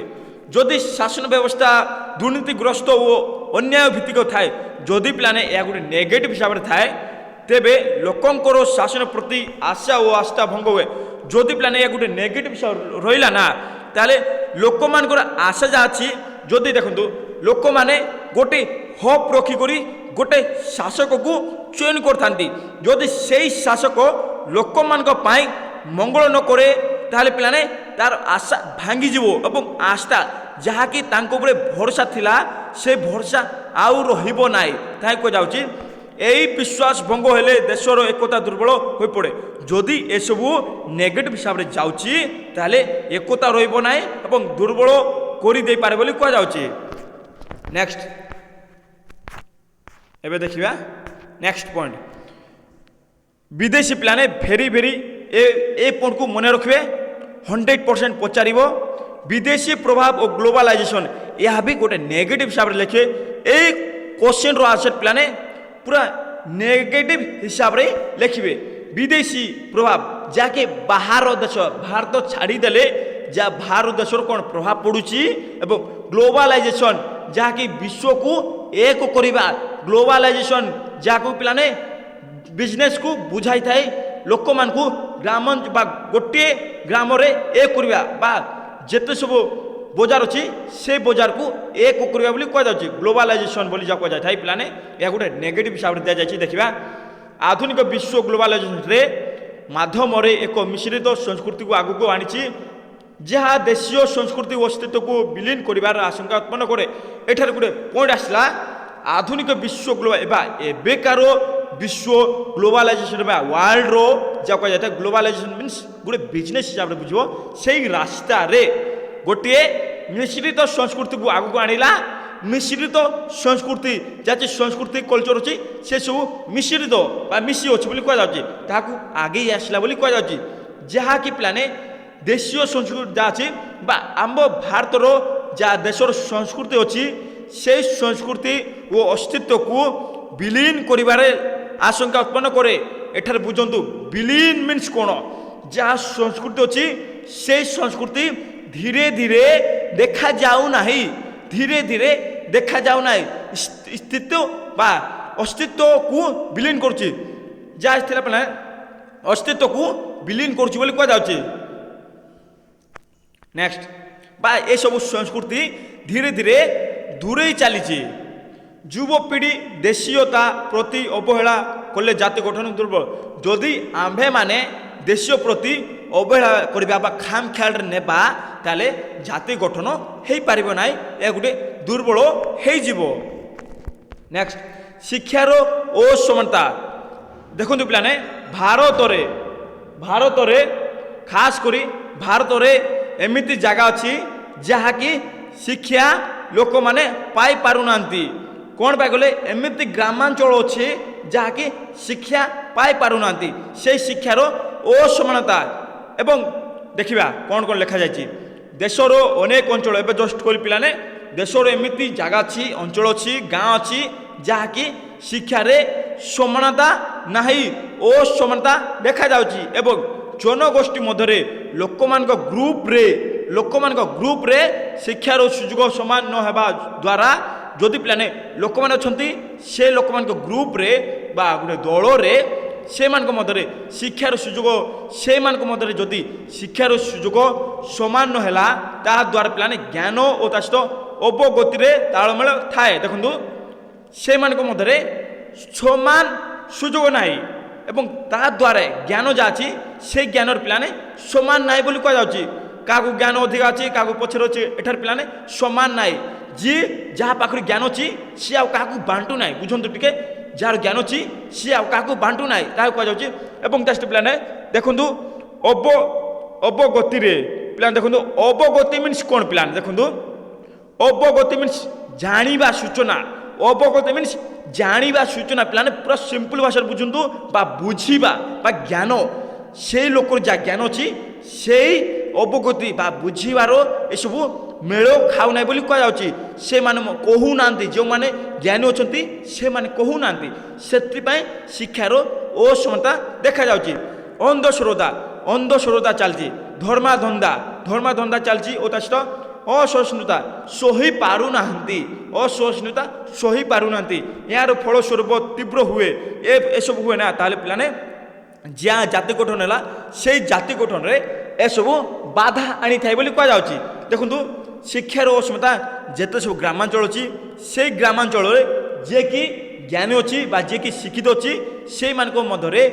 Speaker 1: ଯଦି ଶାସନ ବ୍ୟବସ୍ଥା ଦୁର୍ନୀତିଗ୍ରସ୍ତ ଓ ଅନ୍ୟାୟ ଭିତ୍ତିକ ଥାଏ, ଯଦି ପିଲାମାନେ ଏହା ଗୋଟେ ନେଗେଟିଭ ହିସାବରେ ଥାଏ, ତେବେ ଲୋକଙ୍କର ଶାସନ ପ୍ରତି ଆଶା ଓ ଆସ୍ଥା ଭଙ୍ଗ ହୁଏ। ଯଦି ପିଲାମାନେ ଏହା ଗୋଟେ ନେଗେଟିଭ ହିସାବରେ ରହିଲା ନା, ତାହେଲେ ଲୋକମାନଙ୍କର ଆଶା ଯାହା ଅଛି, ଯଦି ଦେଖନ୍ତୁ ଲୋକମାନେ ଗୋଟେ ହୋପ୍ ରଖିକରି ଗୋଟେ ଶାସକକୁ ଚୟନ କରିଥାନ୍ତି, ଯଦି ସେଇ ଶାସକ ଲୋକମାନଙ୍କ ପାଇଁ ମଙ୍ଗଳ ନ କରେ ତାହେଲେ ପିଲାମାନେ ତାର ଆଶା ଭାଙ୍ଗିଯିବ ଏବଂ ଆସ୍ଥା ଯାହାକି ତାଙ୍କ ଉପରେ ଭରସା ଥିଲା ସେ ଭରସା ଆଉ ରହିବ ନାହିଁ। ତାହା କୁହାଯାଉଛି ଏହି ବିଶ୍ୱାସ ଭଙ୍ଗ ହେଲେ ଦେଶର ଏକତା ଦୁର୍ବଳ ହୋଇପଡ଼େ। ଯଦି ଏସବୁ ନେଗେଟିଭ ହିସାବରେ ଯାଉଛି ତାହେଲେ ଏକତା ରହିବ ନାହିଁ ଏବଂ ଦୁର୍ବଳ କରିଦେଇପାରେ ବୋଲି କୁହାଯାଉଛି। ନେକ୍ସଟ, ଏବେ ଦେଖିବା ନେକ୍ସଟ ପଏଣ୍ଟ, ବିଦେଶୀ ପିଲାମାନେ ଭେରି ଏ ପଏଣ୍ଟକୁ ମନେ ରଖିବେ, 100% ପଚାରିବ। ବିଦେଶୀ ପ୍ରଭାବ ଓ ଗ୍ଲୋବାଲାଇଜେସନ୍, ଏହା ବି ଗୋଟେ ନେଗେଟିଭ ହିସାବରେ ଲେଖିବେ। ଏଇ କ୍ୱେଶ୍ଚିନ୍ର ଆନ୍ସର୍ ପିଲାମାନେ ପୁରା ନେଗେଟିଭ ହିସାବରେ ଲେଖିବେ। ବିଦେଶୀ ପ୍ରଭାବ, ଯାହାକି ବାହାର ଦେଶ, ଭାରତ ଛାଡ଼ିଦେଲେ যা ভারত দেশর কোণ প্রভাব পড়ুছি এবং গ্লোবালাইজেসন যাকি বিশ্বকু এক করিবা গ্লোবালাইজেসন যাকে পিলানে বিজনেস কু বুঝাই থাকে লোক মানুষ গ্রাম বা গোটিয়ে গ্রামরে এক করিবা বা যেতে সবু বজার অছি সে বজারকু এক করিবা বলি কুযাচ্ছে গ্লোবালাইজেসন বলি যা কুযাই পিলানে ଏହା ଗୋଟେ ନେଗେଟିଭ ହିସାବରେ ଦିଆଯାଇଛି ଦେଖିବା ଆଧୁନିକ ବିଶ୍ୱ ଗ୍ଲୋବାଲାଇଜେସନରେ ମାଧ୍ୟମରେ ଏକ ମିଶ୍ରିତ ସଂସ୍କୃତିକୁ ଆଗକୁ ଆଣିଛି ଯାହା ଦେଶୀୟ ସଂସ୍କୃତି ଅସ୍ତିତ୍ୱକୁ ବିଲୀନ କରିବାର ଆଶଙ୍କା ଉତ୍ପନ୍ନ କରେ ଏଠାରେ ଗୋଟେ ପଏଣ୍ଟ ଆସିଲା ଆଧୁନିକ ବିଶ୍ୱ ଏବେକାର ବିଶ୍ୱ ଗ୍ଲୋବାଲାଇଜେସନ ବା ୱାର୍ଲଡର ଯାହା କୁହାଯାଇଥାଏ ଗ୍ଲୋବାଲାଇଜେସନ ମିନ୍ସ ଗୋଟେ ବିଜନେସ୍ ହିସାବରେ ବୁଝିବ ସେଇ ରାସ୍ତାରେ ଗୋଟିଏ ମିଶ୍ରିତ ସଂସ୍କୃତିକୁ ଆଗକୁ ଆଣିଲା ମିଶ୍ରିତ ସଂସ୍କୃତି ଯାହା ସଂସ୍କୃତି କଲଚର ଅଛି ସେସବୁ ମିଶ୍ରିତ ବା ମିଶି ଅଛି ବୋଲି କୁହାଯାଉଛି ତାହାକୁ ଆଗେଇ ଆସିଲା ବୋଲି କୁହାଯାଉଛି ଯାହାକି ପିଲାମାନେ ଦେଶୀୟ ସଂସ୍କୃତି ଯାହା ଅଛି ବା ଆମ ଭାରତର ଯାହା ଦେଶର ସଂସ୍କୃତି ଅଛି সেই ସଂସ୍କୃତି ଓ ଅସ୍ତିତ୍ୱକୁ ବିଲୀନ କରିବାରେ ଆଶଙ୍କା ଉତ୍ପନ୍ନ କରେ ଏଠାରେ ବୁଝନ୍ତୁ ବିଲୀନ ମିନ୍ସ କ'ଣ ଯାହା ସଂସ୍କୃତି ଅଛି সেই ସଂସ୍କୃତି ଧୀରେ ଧୀରେ ଦେଖାଯାଉ ନାହିଁ ଧୀରେ ଧୀରେ ଦେଖାଯାଉ ନାହିଁ ସ୍ଥିତି ବା ଅସ୍ତିତ୍ୱକୁ ବିଲୀନ କରୁଛି ଯାହା ଥିଲା ପିଲା ଅସ୍ତିତ୍ୱକୁ ବିଲୀନ କରୁଛି ବୋଲି କୁହାଯାଉଛି ନେକ୍ସଟ ବା ଏସବୁ ସଂସ୍କୃତି ଧୀରେ ଧୀରେ ଦୂରେଇ ଚାଲିଛି ଯୁବପିଢ଼ି ଦେଶୀୟତା ପ୍ରତି ଅବହେଳା କଲେ ଜାତି ଗଠନ ଦୁର୍ବଳ ଯଦି ଆମ୍ଭେମାନେ ଦେଶୀୟ ପ୍ରତି ଅବହେଳା କରିବା ବା ଖାମ ଖିଆଲରେ ନେବା ତାହେଲେ ଜାତି ଗଠନ ହୋଇପାରିବ ନାହିଁ ଏହା ଗୋଟେ ଦୁର୍ବଳ ହୋଇଯିବ ନେକ୍ସଟ ଶିକ୍ଷାର ଅସମାନତା ଦେଖନ୍ତୁ ପିଲାମାନେ ଭାରତରେ ଖାସ କରି ଭାରତରେ ଏମିତି ଜାଗା ଅଛି ଯାହାକି ଶିକ୍ଷା ଲୋକମାନେ ପାଇପାରୁନାହାନ୍ତି କ'ଣ ପାଇଁ ଗଲେ ଏମିତି ଗ୍ରାମାଞ୍ଚଳ ଅଛି ଯାହାକି ଶିକ୍ଷା ପାଇପାରୁନାହାନ୍ତି ସେହି ଶିକ୍ଷାର ଅସମାନତା ଏବଂ ଦେଖିବା କ'ଣ କ'ଣ ଲେଖାଯାଇଛି ଦେଶର ଅନେକ ଅଞ୍ଚଳ ଏବେ ଜଷ୍ଟ କହିଲି ପିଲାମାନେ ଦେଶର ଏମିତି ଜାଗା ଅଛି ଅଞ୍ଚଳ ଅଛି ଗାଁ ଅଛି ଯାହାକି ଶିକ୍ଷାରେ ସମାନତା ନାହିଁ ଅସମାନତା ଦେଖାଯାଉଛି ଏବଂ ଜନଗୋଷ୍ଠୀ ମଧ୍ୟରେ ଲୋକମାନଙ୍କ ଗ୍ରୁପରେ ଶିକ୍ଷାର ସୁଯୋଗ ସମାନ ନ ହେବା ଦ୍ୱାରା ଯଦି ପିଲାମାନେ ଲୋକମାନେ ଅଛନ୍ତି ସେ ଲୋକମାନଙ୍କ ଗ୍ରୁପରେ ବା ଗୋଟେ ଦଳରେ ସେମାନଙ୍କ ମଧ୍ୟରେ ଶିକ୍ଷାର ସୁଯୋଗ ସେମାନଙ୍କ ମଧ୍ୟରେ ଯଦି ଶିକ୍ଷାର ସୁଯୋଗ ସମାନ ନ ହେଲା ତାହାଦ୍ୱାରା ପିଲାମାନେ ଜ୍ଞାନ ଓ ତା ସହିତ ଅବଗତିରେ ତାଳମେଳ ଥାଏ ଦେଖନ୍ତୁ ସେମାନଙ୍କ ମଧ୍ୟରେ ସମାନ ସୁଯୋଗ ନାହିଁ ଏବଂ ତାହାଦ୍ୱାରା ଜ୍ଞାନ ଯାହା ଅଛି ସେ ଜ୍ଞାନର ପିଲାମାନେ ସମାନ ନାହିଁ ବୋଲି କୁହାଯାଉଛି କାହାକୁ ଜ୍ଞାନ ଅଧିକା ଅଛି କାହାକୁ ପଛରେ ଅଛି ଏଠାରେ ପିଲାମାନେ ସମାନ ନାହିଁ ଯିଏ ଯାହା ପାଖରେ ଜ୍ଞାନ ଅଛି ସିଏ ଆଉ କାହାକୁ ବାଣ୍ଟୁ ନାହିଁ ବୁଝନ୍ତୁ ଟିକେ ଯାହାର ଜ୍ଞାନ ଅଛି ସିଏ ଆଉ କାହାକୁ ବାଣ୍ଟୁ ନାହିଁ ତାହାକୁ କୁହାଯାଉଛି ଏବଂ ତା ସହିତ ପିଲାମାନେ ଦେଖନ୍ତୁ ଅବଗତିରେ ପିଲାମାନେ ଦେଖନ୍ତୁ ଅବଗତି ମିନ୍ସ କ'ଣ ପିଲାମାନେ ଦେଖନ୍ତୁ ଅବଗତି ମିନ୍ସ ଜାଣିବା ସୂଚନା ଅବଗତି ମିନ୍ସ ଜାଣିବା ସୂଚନା ପିଲାମାନେ ପୁରା ସିମ୍ପଲ ଭାଷାରେ ବୁଝନ୍ତୁ ବା ବୁଝିବା ବା ଜ୍ଞାନ ସେଇ ଲୋକର ଯାହା ଜ୍ଞାନ ଅଛି ସେଇ ଅବଗତି ବା ବୁଝିବାର ଏସବୁ ମେଳ ଖାଉ ନାହିଁ ବୋଲି କୁହାଯାଉଛି ସେମାନେ କହୁନାହାନ୍ତି ଯେଉଁମାନେ ଜ୍ଞାନୀ ଅଛନ୍ତି ସେମାନେ କହୁନାହାନ୍ତି ସେଥିପାଇଁ ଶିକ୍ଷାର ଅସମାନତା ଦେଖାଯାଉଛି ଅନ୍ଧଶ୍ରଦ୍ଧା ଚାଲିଛି ଧର୍ମାଧନ୍ଦା ଚାଲିଛି ଓ ତା ସହିତ ଅସହିଷ୍ଣୁତା ସହି ପାରୁନାହାନ୍ତି ଏହାର ଫଳସ୍ୱରୂପ ତୀବ୍ର ହୁଏ ଏସବୁ ହୁଏ ନା ତାହେଲେ ପିଲାମାନେ ଯାହା ଜାତି ଗଠନ ହେଲା ସେଇ ଜାତି ଗଠନରେ ଏସବୁ ବାଧା ଆଣିଥାଏ ବୋଲି କୁହାଯାଉଛି ଦେଖନ୍ତୁ ଶିକ୍ଷାର ଅସମାନତା ଯେତେ ସବୁ ଗ୍ରାମାଞ୍ଚଳ ଅଛି ସେଇ ଗ୍ରାମାଞ୍ଚଳରେ ଯିଏକି ଜ୍ଞାନୀ ଅଛି ବା ଯିଏକି ଶିକ୍ଷିତ ଅଛି ସେଇମାନଙ୍କ ମଧ୍ୟରେ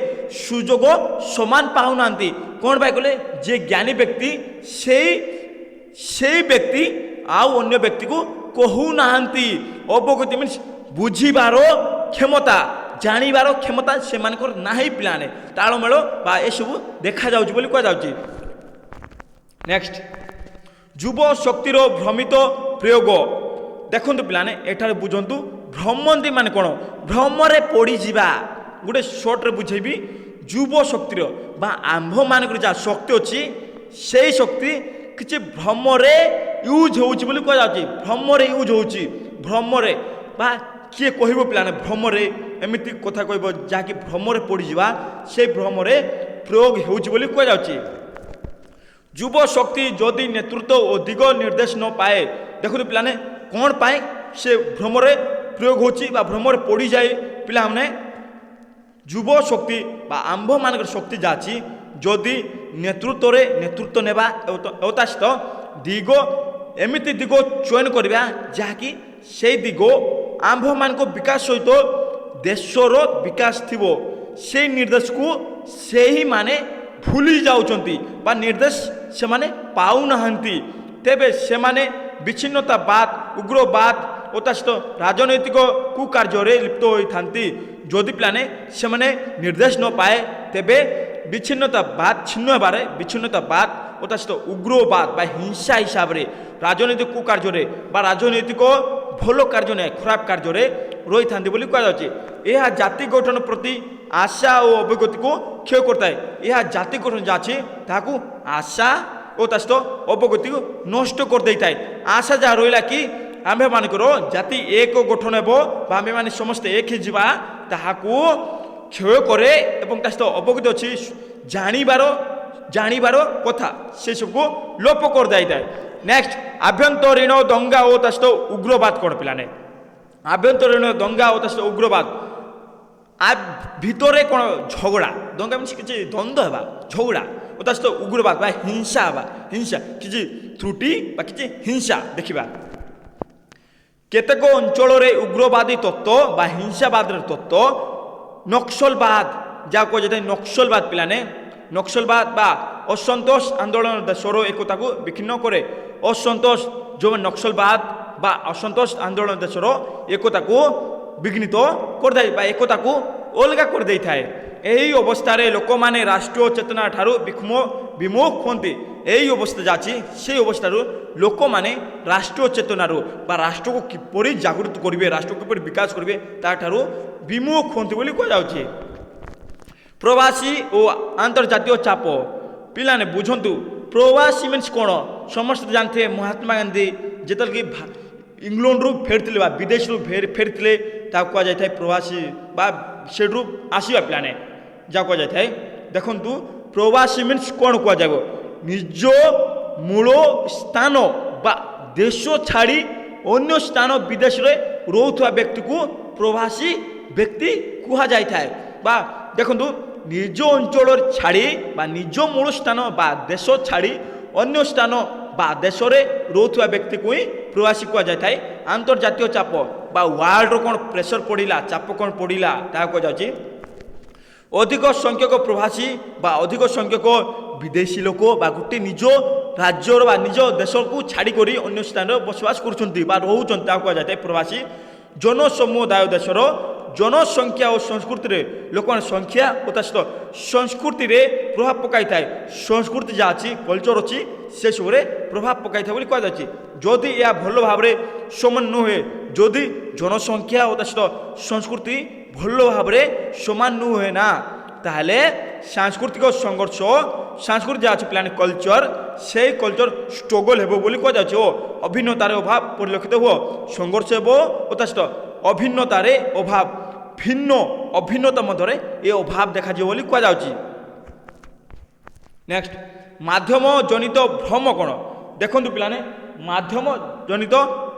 Speaker 1: ସୁଯୋଗ ସମାନ ପାଉନାହାନ୍ତି କ'ଣ ପାଇଁ କଲେ ଯିଏ ଜ୍ଞାନୀ ବ୍ୟକ୍ତି ସେଇ ବ୍ୟକ୍ତି ଆଉ ଅନ୍ୟ ବ୍ୟକ୍ତିକୁ କହୁନାହାନ୍ତି ଅବଗତି ମିନ୍ସ ବୁଝିବାର କ୍ଷମତା ଜାଣିବାର କ୍ଷମତା ସେମାନଙ୍କର ନାହିଁ ପିଲାମାନେ ତାଳମେଳ ବା ଏସବୁ ଦେଖାଯାଉଛି ବୋଲି କୁହାଯାଉଛି ନେକ୍ସଟ ଯୁବ ଶକ୍ତିର ଭ୍ରମିତ ପ୍ରୟୋଗ ଦେଖନ୍ତୁ ପିଲାମାନେ ଏଠାରେ ବୁଝନ୍ତୁ ଭ୍ରମନ୍ତି ମାନେ କ'ଣ ଭ୍ରମରେ ପଡ଼ିଯିବା ଗୋଟେ ସର୍ଟରେ ବୁଝେଇବି ଯୁବ ଶକ୍ତିର ବା ଆମ୍ଭମାନଙ୍କର ଯାହା ଶକ୍ତି ଅଛି ସେଇ ଶକ୍ତି କିଛି ଭ୍ରମରେ ୟୁଜ୍ ହେଉଛି ବୋଲି କୁହାଯାଉଛି ଭ୍ରମରେ ବା କିଏ କହିବ ପିଲାମାନେ ଭ୍ରମରେ ଏମିତି କଥା କହିବ ଯାହାକି ଭ୍ରମରେ ପଡ଼ିଯିବା ସେ ଭ୍ରମରେ ପ୍ରୟୋଗ ହେଉଛି ବୋଲି କୁହାଯାଉଛି ଯୁବ ଶକ୍ତି ଯଦି ନେତୃତ୍ୱ ଓ ଦିଗ ନିର୍ଦ୍ଦେଶ ନ ପାଏ, ଦେଖନ୍ତୁ ପିଲାମାନେ କ'ଣ ପାଇଁ ସେ ଭ୍ରମରେ ପ୍ରୟୋଗ ହେଉଛି ବା ଭ୍ରମରେ ପଡ଼ିଯାଏ ପିଲାମାନେ। ଯୁବ ଶକ୍ତି ବା ଆମ୍ଭମାନଙ୍କର ଶକ୍ତି ଯାହା ଅଛି, ଯଦି ନେତୃତ୍ୱ ନେବା ତା ସହିତ ଦିଗ ଏମିତି ଦିଗ ଚୟନ କରିବା ଯାହାକି ସେଇ ଦିଗ ଆମ୍ଭମାନଙ୍କ ବିକାଶ ସହିତ ଦେଶର ବିକାଶ ଥିବ, ସେଇ ନିର୍ଦ୍ଦେଶକୁ ସେହିମାନେ ଭୁଲି ଯାଉଛନ୍ତି ବା ନିର୍ଦ୍ଦେଶ ସେମାନେ ପାଉନାହାନ୍ତି, ତେବେ ସେମାନେ ବିଚ୍ଛିନ୍ନତାବାଦ, ଉଗ୍ରବାଦ ଓ ତା ସହିତ ରାଜନୈତିକ କୁକାର୍ଯ୍ୟରେ ଲିପ୍ତ ହୋଇଥାନ୍ତି। ଯଦି ପିଲାମାନେ ସେମାନେ ନିର୍ଦ୍ଦେଶ ନ ପାଏ, ତେବେ ବିଚ୍ଛିନ୍ନତାବାଦ ଓ ତା ସହିତ ଉଗ୍ରବାଦ ବା ହିଂସା ହିସାବରେ ରାଜନୈତିକ କୁକାର୍ଯ୍ୟରେ ବା ରାଜନୈତିକ ଭଲ କାର୍ଯ୍ୟ ନାହିଁ ଖରାପ କାର୍ଯ୍ୟରେ ରହିଥାନ୍ତି ବୋଲି କୁହାଯାଉଛି। ଏହା ଜାତି ଗଠନ ପ୍ରତି ଆଶା ଓ ଅବଗତିକୁ କ୍ଷୟ କରିଥାଏ। ଏହା ଜାତି ଗଠନ ଯାହା ଅଛି ତାହାକୁ ଆଶା ଓ ତା ସହିତ ଅବଗତିକୁ ନଷ୍ଟ କରିଦେଇଥାଏ। ଆଶା ଯାହା ରହିଲା କି ଆମ୍ଭେମାନଙ୍କର ଜାତି ଏକ ଗଠନ ହେବ ବା ଆମ୍ଭେମାନେ ସମସ୍ତେ ଏକ ହେଇଯିବା, ତାହାକୁ କ୍ଷୟ କରେ ଏବଂ ତା ସହିତ ଅବଗତି ଅଛି ଜାଣିବାର କଥା ସେସବୁକୁ ଲୋପ କରିଦେଇଥାଏ। ନେକ୍ସଟ, ଆଭ୍ୟନ୍ତରୀଣ ଦଙ୍ଗା ଓ ତା ସହିତ ଉଗ୍ରବାଦ କ'ଣ ପିଲାମାନେ? ଆଭ୍ୟନ୍ତରୀଣ ଦଙ୍ଗା ଓ ତା ସହିତ ଉଗ୍ରବାଦ ଭିତରେ କ'ଣ ଝଗଡ଼ା, ଦଙ୍ଗା ମିନ୍ସ କିଛି ଦ୍ୱନ୍ଦ୍ୱ ହେବା, ଝଗଡ଼ା ଓ ତା ସହିତ ଉଗ୍ରବାଦ ବା ହିଂସା ହେବା, କିଛି ତ୍ରୁଟି ବା କିଛି ହିଂସା ଦେଖିବା। କେତେକ ଅଞ୍ଚଳରେ ଉଗ୍ରବାଦୀ ତତ୍ତ୍ୱ ବା ହିଂସାବାଦର ତତ୍ତ୍ୱ, ନକ୍ସଲବାଦ ଯାହା କୁହାଯାଇଥାଏ ନକ୍ସଲବାଦ ପିଲାମାନେ, ନକ୍ସଲବାଦ ବା ଅସନ୍ତୋଷ ଆନ୍ଦୋଳନ ଦେଶର ଏକତାକୁ ବିଚ୍ଛିନ୍ନ କରେ। ଅସନ୍ତୋଷ ଯେଉଁ ନକ୍ସଲବାଦ ବା ଅସନ୍ତୋଷ ଆନ୍ଦୋଳନ ଦେଶର ଏକତାକୁ ବିଘ୍ନିତ କରିଥାଏ ବା ଏକତାକୁ ଅଲଗା କରିଦେଇଥାଏ। ଏହି ଅବସ୍ଥାରେ ଲୋକମାନେ ରାଷ୍ଟ୍ରୀୟ ଚେତନା ଠାରୁ ବିମୁଖ ହୁଅନ୍ତି। ଏହି ଅବସ୍ଥା ଯାହା ଅଛି ସେହି ଅବସ୍ଥାରୁ ଲୋକମାନେ ରାଷ୍ଟ୍ରୀୟ ଚେତନାରୁ ବା ରାଷ୍ଟ୍ରକୁ କିପରି ଜାଗୃତ କରିବେ, ରାଷ୍ଟ୍ରକୁ କିପରି ବିକାଶ କରିବେ ତାଠାରୁ ବିମୁଖ ହୁଅନ୍ତି ବୋଲି କୁହାଯାଉଛି। ପ୍ରବାସୀ ଓ ଆନ୍ତର୍ଜାତୀୟ ଚାପ, ପିଲାମାନେ ବୁଝନ୍ତୁ ପ୍ରବାସୀ ମିନ୍ସ କ'ଣ? ସମସ୍ତେ ଜାଣିଥିବେ ମହାତ୍ମା ଗାନ୍ଧୀ ଯେତେବେଳେ କି ଇଂଲଣ୍ଡରୁ ଫେରିଥିଲେ ବା ବିଦେଶରୁ ଫେରିଥିଲେ ତାକୁ କୁହାଯାଇଥାଏ ପ୍ରବାସୀ ବା ସେଠୁ ଆସିବା ପିଲାମାନେ ଯାହା କୁହାଯାଇଥାଏ। ଦେଖନ୍ତୁ ପ୍ରବାସୀ ମିନ୍ସ କ'ଣ କୁହାଯାବ? ନିଜ ମୂଳ ସ୍ଥାନ ବା ଦେଶ ଛାଡ଼ି ଅନ୍ୟ ସ୍ଥାନ ବିଦେଶରେ ରହୁଥିବା ବ୍ୟକ୍ତିକୁ ପ୍ରବାସୀ ବ୍ୟକ୍ତି କୁହାଯାଇଥାଏ। ବା ଦେଖନ୍ତୁ ନିଜ ଅଞ୍ଚଳରେ ଛାଡ଼ି ବା ନିଜ ମୂଳ ସ୍ଥାନ ବା ଦେଶ ଛାଡ଼ି ଅନ୍ୟ ସ୍ଥାନ ବା ଦେଶରେ ରହୁଥିବା ବ୍ୟକ୍ତିକୁ ହିଁ ପ୍ରବାସୀ କୁହାଯାଇଥାଏ। ଆନ୍ତର୍ଜାତୀୟ ଚାପ ବା ୱାର୍ଲଡର କ'ଣ ପ୍ରେସର ପଡ଼ିଲା, ଚାପ କ'ଣ ପଡ଼ିଲା ତାହା କୁହାଯାଉଛି। ଅଧିକ ସଂଖ୍ୟକ ପ୍ରବାସୀ ବା ଅଧିକ ସଂଖ୍ୟକ ବିଦେଶୀ ଲୋକ ବା ଗୋଟିଏ ନିଜ ରାଜ୍ୟର ବା ନିଜ ଦେଶକୁ ଛାଡ଼ିକରି ଅନ୍ୟ ସ୍ଥାନରେ ବସବାସ କରୁଛନ୍ତି ବା ରହୁଛନ୍ତି ତାହା କୁହାଯାଇଥାଏ ପ୍ରବାସୀ। ଜନସମୁଦାୟ ଦେଶର ଜନସଂଖ୍ୟା ଓ ସଂସ୍କୃତିରେ ଲୋକମାନେ ସଂଖ୍ୟା ଓ ତା ସହିତ ସଂସ୍କୃତିରେ ପ୍ରଭାବ ପକାଇଥାଏ। ସଂସ୍କୃତି ଯାହା ଅଛି କଲଚର ଅଛି ସେସବୁରେ ପ୍ରଭାବ ପକାଇଥାଏ ବୋଲି କୁହାଯାଉଛି। ଯଦି ଏହା ଭଲ ଭାବରେ ସମାନ ନୁହେଁ, ଯଦି ଜନସଂଖ୍ୟା ଓ ତା ସହିତ ସଂସ୍କୃତି ଭଲ ଭାବରେ ସମାନ ନୁହେଁ ନା, ତାହେଲେ ସାଂସ୍କୃତିକ ସଂଘର୍ଷ, ସଂସ୍କୃତି ଯାହା ଅଛି ପ୍ଲାନ୍ କଲଚର, ସେଇ କଲଚର ଷ୍ଟ୍ରଗଲ ହେବ ବୋଲି କୁହାଯାଉଛି ଓ ଅଭିନ୍ନତାର ଅଭାବ ପରିଲକ୍ଷିତ ହୁଅ। ସଂଘର୍ଷ ହେବ ଓ ତା ସହିତ ଅଭିନ୍ନତାରେ ଅଭାବ, ଭିନ୍ନ ଅଭିନ୍ନତା ମଧ୍ୟରେ ଏ ଅଭାବ ଦେଖାଯିବ ବୋଲି କୁହାଯାଉଛି। ନେକ୍ସଟ, ମାଧ୍ୟମ ଜନିତ ଭ୍ରମ କ'ଣ? ଦେଖନ୍ତୁ ପିଲାମାନେ ମାଧ୍ୟମ ଜନିତ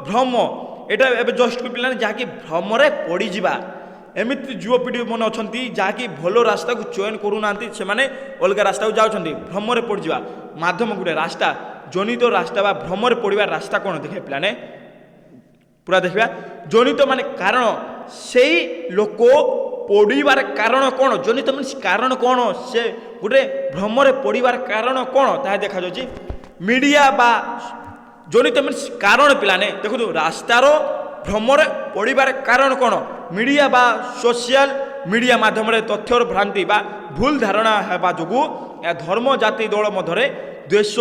Speaker 1: ଭ୍ରମ ଏଇଟା ଏବେ ଜଷ୍ଟ ପିଲାମାନେ ଯାହାକି ଭ୍ରମରେ ପଡ଼ିଯିବା। ଏମିତି ଯୁବପିଢ଼ି ମାନେ ଅଛନ୍ତି ଯାହାକି ଭଲ ରାସ୍ତାକୁ ଚୟନ କରୁନାହାନ୍ତି, ସେମାନେ ଅଲଗା ରାସ୍ତାକୁ ଯାଉଛନ୍ତି, ଭ୍ରମରେ ପଡ଼ିଯିବା। ମାଧ୍ୟମ ଗୋଟେ ରାସ୍ତା ଜନିତ ରାସ୍ତା ବା ଭ୍ରମରେ ପଡ଼ିବା ରାସ୍ତା କ'ଣ ଦେଖିବେ ପିଲାମାନେ ପୁରା ଦେଖିବା। ଜନିତ ମାନେ କାରଣ, ସେଇ ଲୋକ ପଡ଼ିବାର କାରଣ କ'ଣ? ଜନିତ ମିନ୍ସ କାରଣ କ'ଣ? ସେ ଗୋଟେ ଭ୍ରମରେ ପଡ଼ିବାର କାରଣ କ'ଣ ତାହା ଦେଖାଯାଉଛି। ମିଡ଼ିଆ ବା ଜନିତ ମିନ୍ସ କାରଣ ପିଲାମାନେ ଦେଖନ୍ତୁ ରାସ୍ତାର ଭ୍ରମରେ ପଡ଼ିବାର କାରଣ କ'ଣ? ମିଡ଼ିଆ ବା ସୋସିଆଲ ମିଡ଼ିଆ ମାଧ୍ୟମରେ ତଥ୍ୟର ଭ୍ରାନ୍ତି ବା ଭୁଲ ଧାରଣା ହେବା ଯୋଗୁଁ ଏହା ଧର୍ମ ଜାତି ଦଳ ମଧ୍ୟରେ ଦ୍ୱେଷ,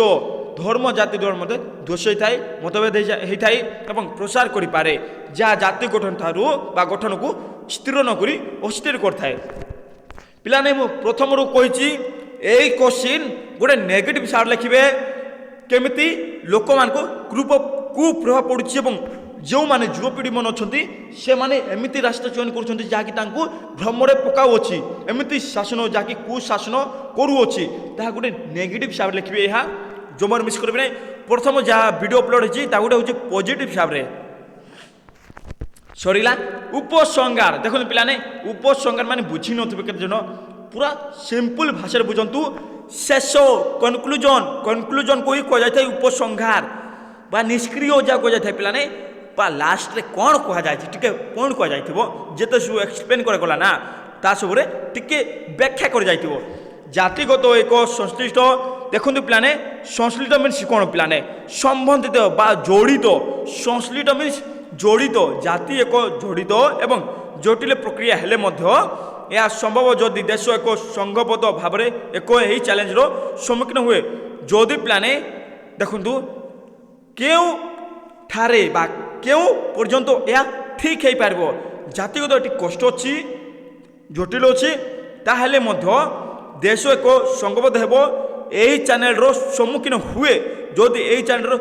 Speaker 1: ଧର୍ମ ଜାତି ଦଳ ମଧ୍ୟରେ ଦୋଷ ହୋଇଥାଏ, ମତଭେଦ ହୋଇଥାଏ ଏବଂ ପ୍ରସାର କରିପାରେ, ଯାହା ଜାତି ଗଠନ ଠାରୁ ବା ଗଠନକୁ ସ୍ଥିର ନକରି ଅସ୍ଥିର କରିଥାଏ। ପିଲାମାନେ ମୁଁ ପ୍ରଥମରୁ କହିଛି ଏଇ କୋଶ୍ଚିନ୍ ଗୋଟେ ନେଗେଟିଭ୍ ସାଇଡ୍ ଲେଖିବେ, କେମିତି ଲୋକମାନଙ୍କୁ କୁପ୍ରଭାବ ପଡ଼ୁଛି ଏବଂ ଯେଉଁମାନେ ଯୁବପିଢ଼ି ମାନେ ଅଛନ୍ତି ସେମାନେ ଏମିତି ରାସ୍ତା ଚୟନ କରୁଛନ୍ତି ଯାହାକି ତାଙ୍କୁ ଭ୍ରମରେ ପକାଉଅଛି, ଏମିତି ଶାସନ ଯାହାକି କୁଶାସନ କରୁଅଛି, ତାହା ଗୋଟେ ନେଗେଟିଭ୍ ସାଇଡ୍ ଲେଖିବେ। ଏହା জমার মিস করবে না প্রথম যা ভিডিও অপলোড হয়েছি তা গোটে হচ্ছে পজিটিভ হিসাবে সরিলা উপসংহার দেখুন পিলানে উপসংহার মানে বুঝি নথিবে কেতজন পুরা সিম্পল ভাষায় বুঝন্তু শেষ কনক্লুজন কই কুযাই উপসংহার বা নিষ্ক্রিয় যা কুযাই পিলানে বা লাস্টরে কোণ কুযাই টিকে কোণ কুযাই যেতে সব এক্সপ্লেন করে গলা না তা সবুরে টিকে ব্যাখ্যা করে যাই জাতিগত এক সংশ্লিষ্ট দেখুন পিলানে সংশ্লিষ্ট মিন্স কোণ পিলানে সম্বন্ধিত বা জড়িত সংশ্লিষ্ট মিন্স জড়িত জাতি এক জড়িত এবং জটিল প্রক্রিয়া হেলে মধ্য ଏହା ସମ୍ଭବ ଯଦି ଦେଶ ଏକ ସଂଘବଦ୍ଧ ଭାବରେ ଏକ ଏହି ଚ୍ୟାଲେଞ୍ଜର ସମ୍ମୁଖୀନ ହୁଏ ଯଦି ପିଲାମାନେ ଦେଖନ୍ତୁ କେଉଁଠାରେ ବା କେଉଁ ପର୍ଯ୍ୟନ୍ତ ଏହା ଠିକ୍ ହୋଇପାରିବ ଜାତିଗତ ଏଠି କଷ୍ଟ ଅଛି ଜଟିଳ ଅଛି ତାହେଲେ ମଧ୍ୟ ଦେଶ ଏକ ସଂଘବଦ୍ଧ ହେବ ଏହି ଚ୍ୟାନେଲର ସମ୍ମୁଖୀନ ହୁଏ ଯଦି ଏହି ଚ୍ୟାନେଲର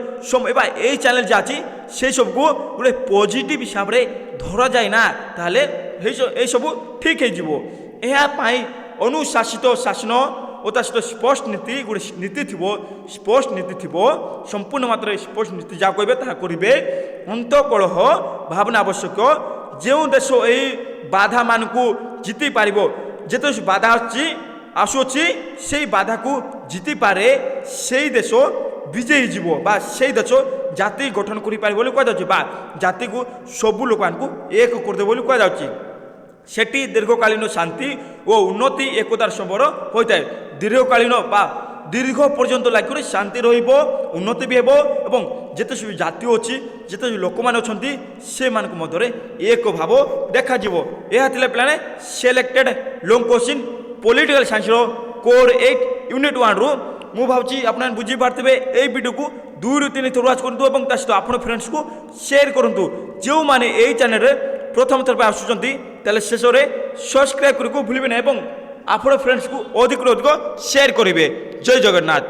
Speaker 1: ବା ଏହି ଚ୍ୟାନେଲ ଯାହା ଅଛି ସେସବୁକୁ ଗୋଟେ ପଜିଟିଭ ହିସାବରେ ଧରାଯାଏ ନା ତାହେଲେ ଏସବୁ ଠିକ୍ ହେଇଯିବ ଏହା ପାଇଁ ଅନୁଶାସିତ ଶାସନ ଓ ତା ସହିତ ସ୍ପଷ୍ଟ ନୀତି ଗୋଟେ ନୀତି ଥିବ ସ୍ପଷ୍ଟ ନୀତି ଥିବ ସମ୍ପୂର୍ଣ୍ଣ ମାତ୍ରାରେ ସ୍ପଷ୍ଟ ନୀତି ଯାହା କହିବେ ତାହା କରିବେ ଅନ୍ତଃକଳହ ଭାବନା ଆବଶ୍ୟକ ଯେଉଁ ଦେଶ ଏହି ବାଧାମାନଙ୍କୁ ଜିତି ପାରିବ ଯେତେ ବାଧା ଆସୁଅଛି ସେଇ ବାଧାକୁ ଜିତିପାରେ ସେଇ ଦେଶ ବିଜୟୀ ଯିବ ବା ସେଇ ଦେଶ ଜାତି ଗଠନ କରିପାରିବ ବୋଲି କୁହାଯାଉଛି ବା ଜାତିକୁ ସବୁ ଲୋକମାନଙ୍କୁ ଏକ କରିଦେବ ବୋଲି କୁହାଯାଉଛି ସେଠି ଦୀର୍ଘକାଳୀନ ଶାନ୍ତି ଓ ଉନ୍ନତି ଏକତାର ସମ୍ବର ହୋଇଥାଏ ଦୀର୍ଘକାଳୀନ ବା ଦୀର୍ଘ ପର୍ଯ୍ୟନ୍ତ ଲାଗି ଶାନ୍ତି ରହିବ ଉନ୍ନତି ବି ହେବ ଏବଂ ଯେତେ ସବୁ ଜାତି ଅଛି ଯେତେ ସବୁ ଲୋକମାନେ ଅଛନ୍ତି ସେମାନଙ୍କ ମଧ୍ୟରେ ଏକ ଭାବ ଦେଖାଯିବ ଏହା ଥିଲା ପିଲାମାନେ ସିଲେକ୍ଟେଡ୍ ଲଙ୍ଗ କୋଶ୍ଚିନ୍ ପଲିଟିକାଲ ସାଇନ୍ସର କୋର୍ 8 ୟୁନିଟ୍ 1ରୁ ମୁଁ ଭାବୁଛି ଆପଣମାନେ ବୁଝିପାରୁଥିବେ এই ভিডিওକୁ 2ରୁ 3 ଥର ୱାଚ୍ କରନ୍ତୁ ଏବଂ ତା ସହିତ ଆପଣ ଫ୍ରେଣ୍ଡସ୍କୁ ସେୟାର କରନ୍ତୁ ଯେଉଁମାନେ এই ଚ୍ୟାନେଲରେ ପ୍ରଥମ ଥର ପାଇଁ ଆସୁଛନ୍ତି ତାହେଲେ ଶେଷରେ ସବସ୍କ୍ରାଇବ୍ କରିବାକୁ ଭୁଲିବେ ନାହିଁ ଏବଂ ଆପଣ ଫ୍ରେଣ୍ଡସ୍କୁ ଅଧିକରୁ ଅଧିକ ସେୟାର କରିବେ ଜୟ ଜଗନ୍ନାଥ।